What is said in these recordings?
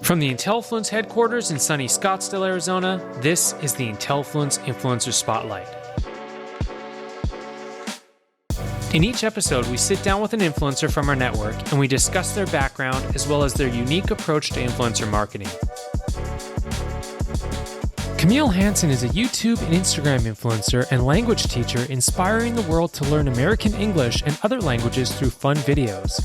From the Intellifluence headquarters in sunny Scottsdale, Arizona, this is the Intellifluence Influencer Spotlight. In each episode, we sit down with an influencer from our network and we discuss their background as well as their unique approach to influencer marketing. Camille Hanson is a YouTube and Instagram influencer and language teacher inspiring the world to learn American English and other languages through fun videos.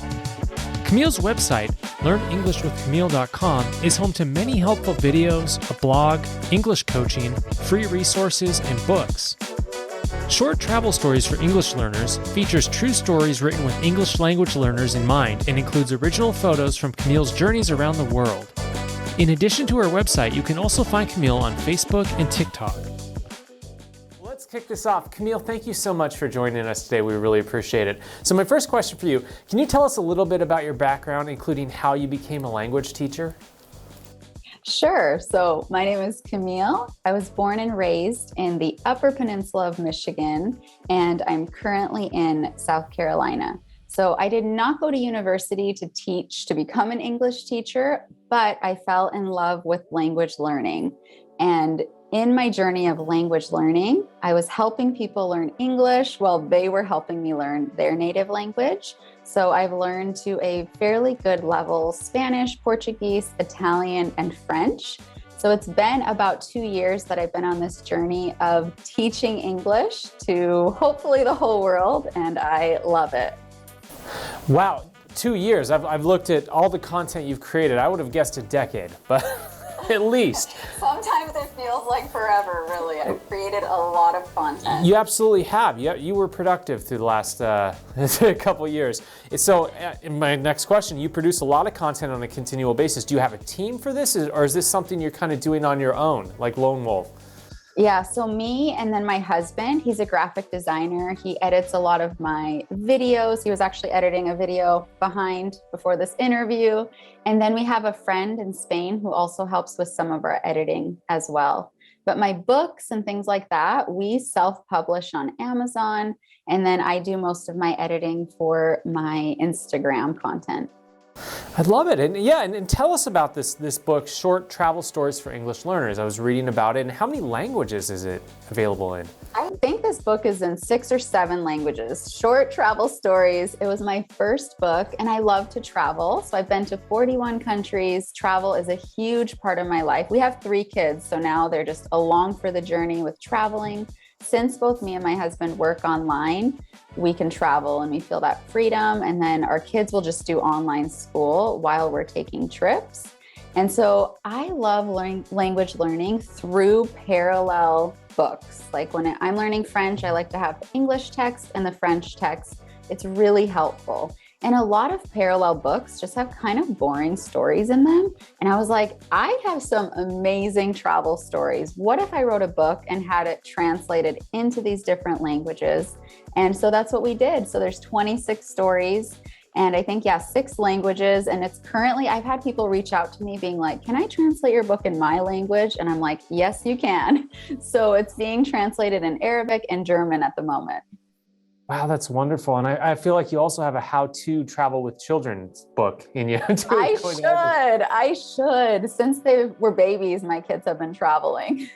Camille's website, learnenglishwithcamille.com, is home to many helpful videos, a blog, English coaching, free resources, and books. Short Travel Stories for English Learners features true stories written with English language learners in mind and includes original photos from Camille's journeys around the world. In addition to her website, you can also find Camille on Facebook and TikTok. Let's kick this off. Camille, thank you so much for joining us today. We really appreciate it. So my first question for you, can you tell us a little bit about your background, including how you became a language teacher? Sure. So my name is Camille. I was born and raised in the Upper Peninsula of Michigan, and I'm currently in South Carolina. So I did not go to university to teach, to become an English teacher, but I fell in love with language learning. And in my journey of language learning, I was helping people learn English while they were helping me learn their native language. So I've learned to a fairly good level Spanish, Portuguese, Italian, and French. So it's been about 2 years that I've been on this journey of teaching English to hopefully the whole world, and I love it. Wow, 2 years. I've looked at all the content you've created. I would have guessed a decade, but at least. Sometimes it feels like forever, really. I've created a lot of content. You absolutely have. You were productive through the last couple years. So in my next question, you produce a lot of content on a continual basis. Do you have a team for this, or is this something you're kind of doing on your own, like lone wolf? Yeah, so me and then my husband, he's a graphic designer. He edits a lot of my videos. He was actually editing a video before this interview. And then we have a friend in Spain who also helps with some of our editing as well. But my books and things like that, we self-publish on Amazon. And then I do most of my editing for my Instagram content. I love it. And yeah, and tell us about this book, Short Travel Stories for English Learners. I was reading about it. And how many languages is it available in? I think this book is in 6 or 7 languages. Short Travel Stories. It was my first book, and I love to travel. So I've been to 41 countries. Travel is a huge part of my life. We have 3 kids, so now they're just along for the journey with traveling. Since both me and my husband work online, we can travel and we feel that freedom. And then our kids will just do online school while we're taking trips. And so I love language learning through parallel books. Like when I'm learning French, I like to have the English text and the French text. It's really helpful. And a lot of parallel books just have kind of boring stories in them. And I was like, I have some amazing travel stories. What if I wrote a book and had it translated into these different languages? And so that's what we did. So there's 26 stories. And I think, 6 languages. And it's currently, I've had people reach out to me being like, can I translate your book in my language? And I'm like, yes, you can. So it's being translated in Arabic and German at the moment. Wow, that's wonderful. And I feel like you also have a how-to travel with children book in you. I should. Since they were babies, my kids have been traveling.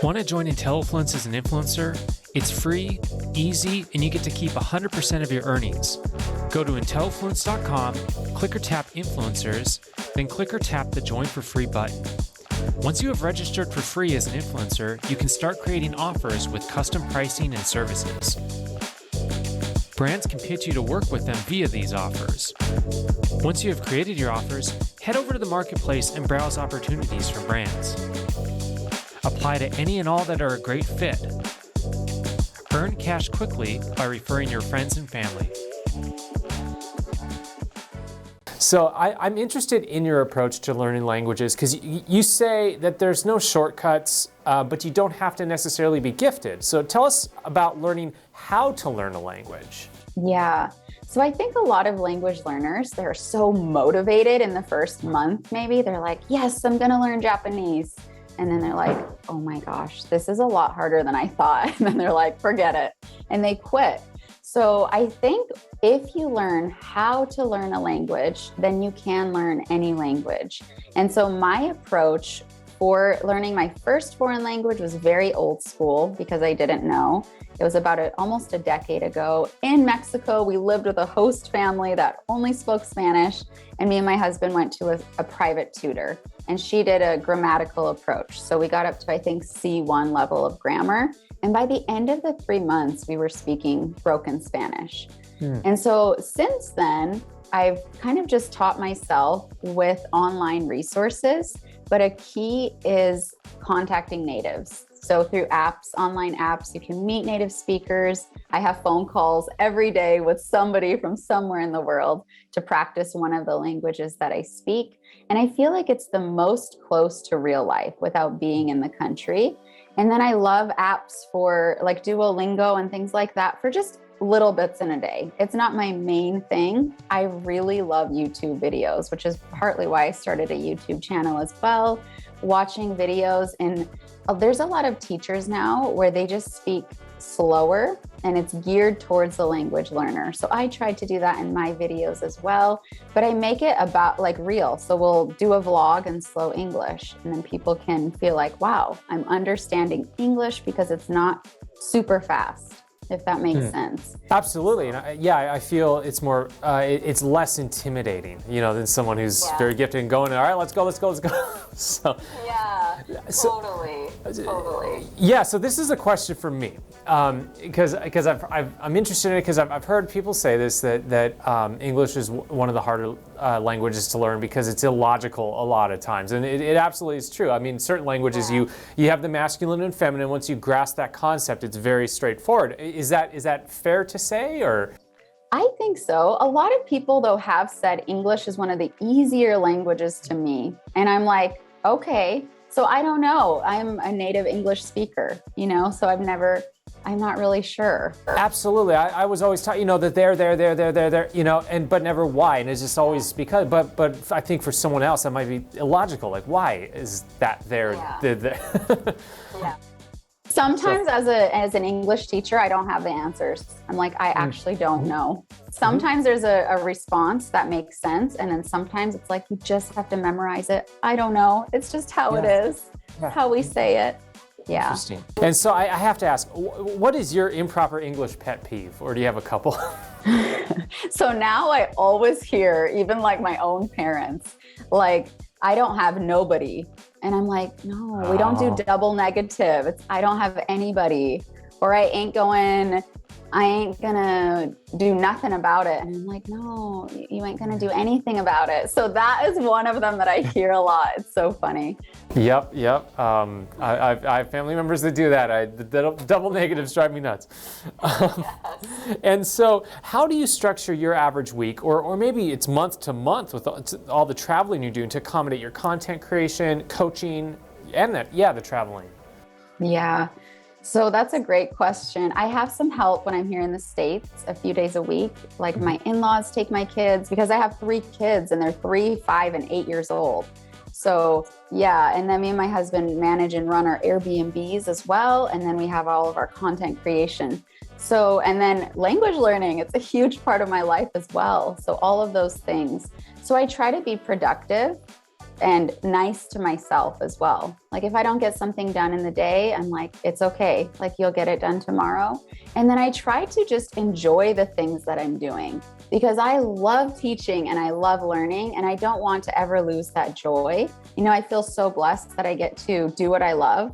Want to join Intellifluence as an influencer? It's free, easy, and you get to keep 100% of your earnings. Go to Intellifluence.com, click or tap influencers, then click or tap the join for free button. Once you have registered for free as an influencer, you can start creating offers with custom pricing and services. Brands can pitch you to work with them via these offers. Once you have created your offers, head over to the marketplace and browse opportunities for brands. Apply to any and all that are a great fit. Earn cash quickly by referring your friends and family. So I'm interested in your approach to learning languages because you say that there's no shortcuts, but you don't have to necessarily be gifted. So tell us about learning how to learn a language. Yeah. So I think a lot of language learners, they're so motivated in the first month, maybe. They're like, yes, I'm going to learn Japanese. And then they're like, oh my gosh, this is a lot harder than I thought. And then they're like, forget it. And they quit. So I think if you learn how to learn a language, then you can learn any language. And so my approach for learning my first foreign language was very old school because I didn't know. It was about almost a decade ago. In Mexico, we lived with a host family that only spoke Spanish, and me and my husband went to a private tutor, and she did a grammatical approach. So we got up to, I think, C1 level of grammar. And by the end of the 3 months, we were speaking broken Spanish. And so since then, I've kind of just taught myself with online resources, but a key is contacting natives. So through apps, online apps, you can meet native speakers. I have phone calls every day with somebody from somewhere in the world to practice one of the languages that I speak. And I feel like it's the most close to real life without being in the country. And then I love apps for like Duolingo and things like that for just little bits in a day. It's not my main thing. I really love YouTube videos, which is partly why I started a YouTube channel as well, watching videos. And there's a lot of teachers now where they just speak slower and it's geared towards the language learner. So I tried to do that in my videos as well, but I make it about like real. So we'll do a vlog in slow English, and then people can feel like, wow, I'm understanding English because it's not super fast, if that makes sense. Absolutely, and I feel it's more, it's less intimidating, than someone who's very gifted and going, all right, let's go. So totally. Yeah, so this is a question for me, because I'm interested in it because I've heard people say this, that English is one of the harder languages to learn because it's illogical a lot of times, and it absolutely is true. I mean, certain languages you have the masculine and feminine. Once you grasp that concept, it's very straightforward. Is that fair to say, or? I think so. A lot of people, though, have said English is one of the easier languages to me. And I'm like, okay, so I don't know. I'm a native English speaker, so I'm not really sure. Absolutely. I was always taught, that there, but never why. And it's just always because, but I think for someone else that might be illogical. Like, why is that there? Yeah. Sometimes as an English teacher, I don't have the answers. I'm like, I actually don't know. Sometimes there's a response that makes sense. And then sometimes it's like, you just have to memorize it. I don't know. It's just how it is, how we say it. Yeah. Interesting. And so I have to ask, what is your improper English pet peeve? Or do you have a couple? So now I always hear, even like my own parents, like, I don't have nobody. And I'm like, no, we don't do double negative. It's, I don't have anybody, or I ain't gonna do nothing about it. And I'm like, no, you ain't gonna do anything about it. So that is one of them that I hear a lot. It's so funny. Yep. I have family members that do that. The double negatives drive me nuts. And so how do you structure your average week, or maybe it's month to month with all the traveling you're doing to accommodate your content creation, coaching, and the traveling? Yeah. So that's a great question. I have some help when I'm here in the States a few days a week. Like my in-laws take my kids because I have 3 kids and they're 3, 5, and 8 years old. So and then me and my husband manage and run our Airbnbs as well. And then we have all of our content creation. So, and then language learning, it's a huge part of my life as well. So all of those things. So I try to be productive and nice to myself as well. Like if I don't get something done in the day, I'm like, it's okay. Like you'll get it done tomorrow. And then I try to just enjoy the things that I'm doing because I love teaching and I love learning and I don't want to ever lose that joy. I feel so blessed that I get to do what I love.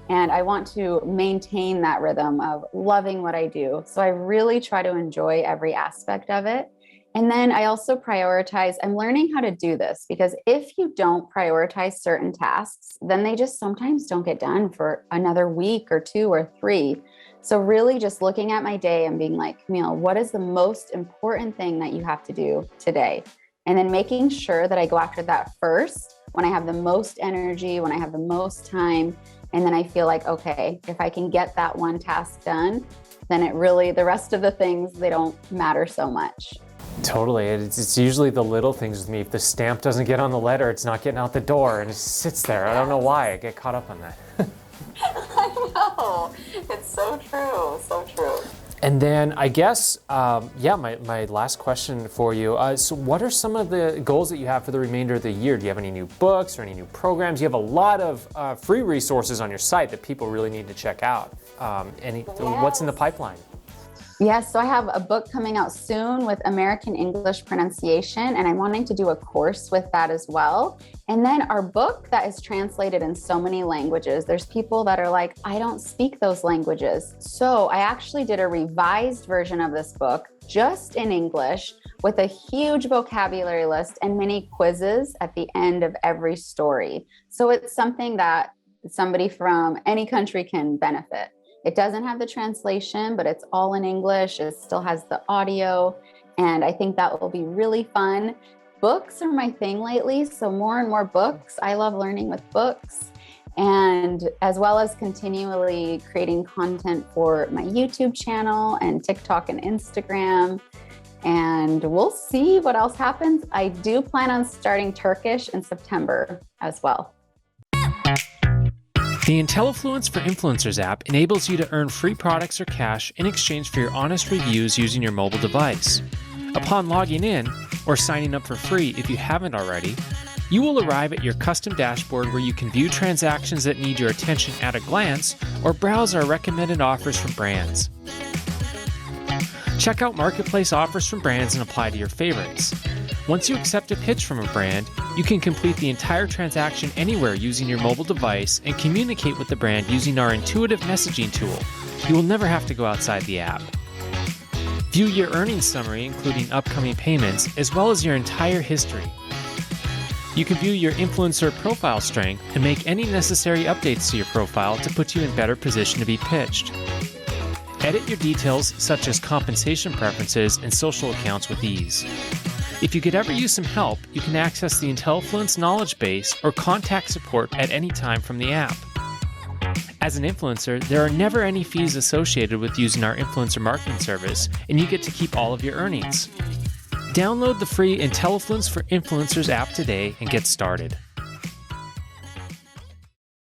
And I want to maintain that rhythm of loving what I do. So I really try to enjoy every aspect of it. And then I also prioritize, I'm learning how to do this because if you don't prioritize certain tasks, then they just sometimes don't get done for another week or 2 or 3. So really just looking at my day and being like, Camille, what is the most important thing that you have to do today? And then making sure that I go after that first when I have the most energy, when I have the most time. And then I feel like, okay, if I can get that one task done, then the rest of the things, they don't matter so much. Totally. It's usually the little things with me. If the stamp doesn't get on the letter, it's not getting out the door and it sits there. I don't know why I get caught up on that. I know. It's so true. So true. And then I guess, my last question for you. So what are some of the goals that you have for the remainder of the year? Do you have any new books or any new programs? You have a lot of free resources on your site that people really need to check out. What's in the pipeline? Yes, so I have a book coming out soon with American English pronunciation, and I'm wanting to do a course with that as well. And then our book that is translated in so many languages, there's people that are like, I don't speak those languages. So I actually did a revised version of this book just in English with a huge vocabulary list and mini quizzes at the end of every story. So it's something that somebody from any country can benefit. It doesn't have the translation, but it's all in English. It still has the audio, and I think that will be really fun. Books are my thing lately, so more and more books. I love learning with books, and as well as continually creating content for my YouTube channel and TikTok and Instagram. And we'll see what else happens. I do plan on starting Turkish in September as well. The IntelliFluence for Influencers app enables you to earn free products or cash in exchange for your honest reviews using your mobile device. Upon logging in, or signing up for free if you haven't already, you will arrive at your custom dashboard where you can view transactions that need your attention at a glance or browse our recommended offers from brands. Check out marketplace offers from brands and apply to your favorites. Once you accept a pitch from a brand, you can complete the entire transaction anywhere using your mobile device and communicate with the brand using our intuitive messaging tool. You will never have to go outside the app. View your earnings summary, including upcoming payments, as well as your entire history. You can view your influencer profile strength and make any necessary updates to your profile to put you in better position to be pitched. Edit your details such as compensation preferences and social accounts with ease. If you could ever use some help, you can access the IntelliFluence knowledge base or contact support at any time from the app. As an influencer, there are never any fees associated with using our influencer marketing service, and you get to keep all of your earnings. Download the free IntelliFluence for Influencers app today and get started.